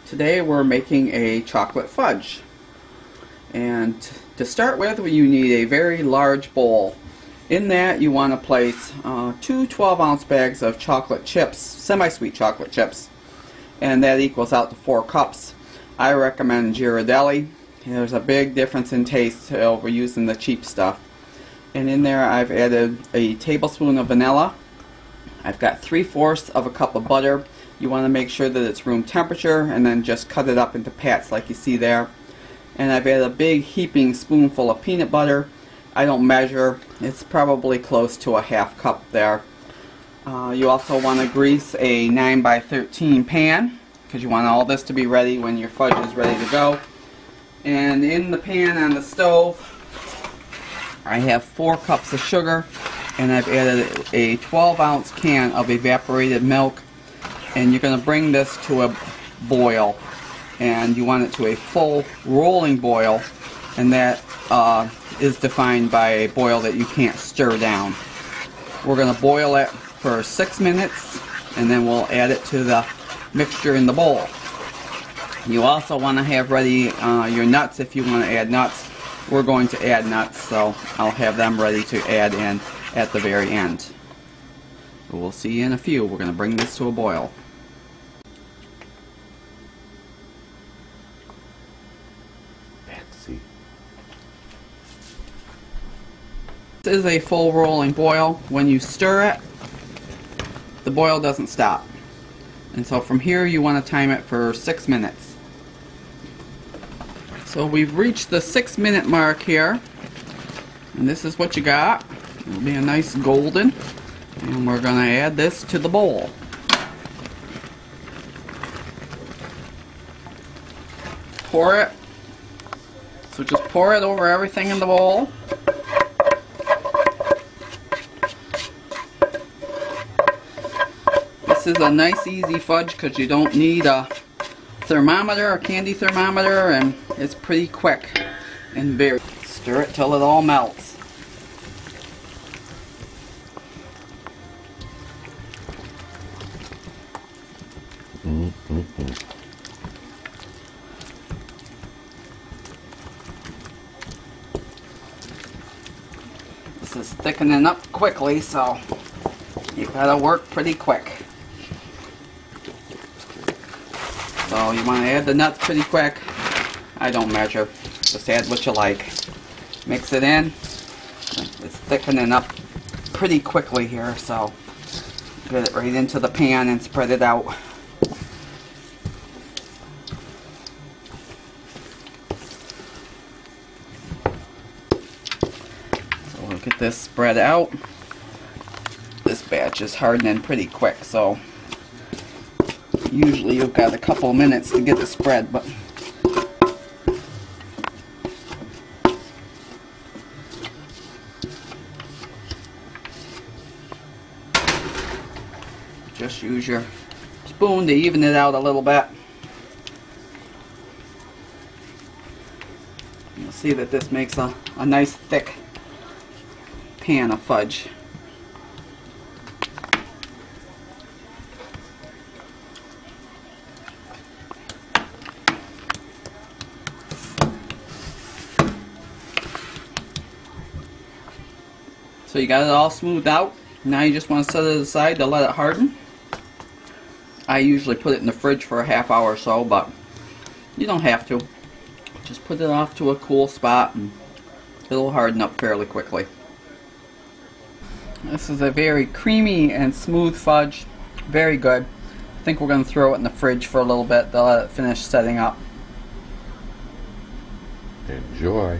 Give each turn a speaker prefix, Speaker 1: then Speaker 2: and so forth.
Speaker 1: Today we're making a chocolate fudge, and to start with you need a very large bowl. In that you want to place two 12-ounce bags of chocolate chips, semi-sweet chocolate chips, and that equals out to 4 cups. I recommend Ghirardelli. There's a big difference in taste over using the cheap stuff. And in there I've added a tablespoon of vanilla. I've got 3/4 of a cup of butter. You want to make sure that it's room temperature, and then just cut it up into pats like you see there. And I've added a big heaping spoonful of peanut butter. I don't measure. It's probably close to a 1/2 cup there. You also want to grease a 9x13 pan, because you want all this to be ready when your fudge is ready to go. And in the pan on the stove, I have 4 cups of sugar, and I've added a 12-ounce can of evaporated milk. And you're going to bring this to a boil, and you want it to a full rolling boil, and that is defined by a boil that you can't stir down. We're going to boil it for 6 minutes, and then we'll add it to the mixture in the bowl. You also want to have ready your nuts if you want to add nuts. We're going to add nuts, so I'll have them ready to add in at the very end. We'll see you in a few. We're going to bring this to a boil. This is a full rolling boil. When you stir it, the boil doesn't stop. And so from here you want to time it for 6 minutes. So we've reached the 6-minute mark here. And this is what you got. It'll be a nice golden. And we're going to add this to the bowl. Pour it. So just pour it over everything in the bowl. This is a nice easy fudge because you don't need a thermometer, a candy thermometer, and it's pretty quick and very. Stir it till it all melts. This is thickening up quickly, so you gotta work pretty quick. So you want to add the nuts pretty quick. I don't measure. Just add what you like. Mix it in. It's thickening up pretty quickly here, so get it right into the pan and spread it out. So we'll get this spread out. This batch is hardening pretty quick, so usually you've got a couple minutes to get it spread, but just use your spoon to even it out a little bit. You'll see that this makes a nice thick pan of fudge. So you got it all smoothed out. Now you just want to set it aside to let it harden. I usually put it in the fridge for a ½ hour or so, but you don't have to. Just put it off to a cool spot and it'll harden up fairly quickly. This is a very creamy and smooth fudge. Very good. I think we're going to throw it in the fridge for a little bit to let it finish setting up.
Speaker 2: Enjoy.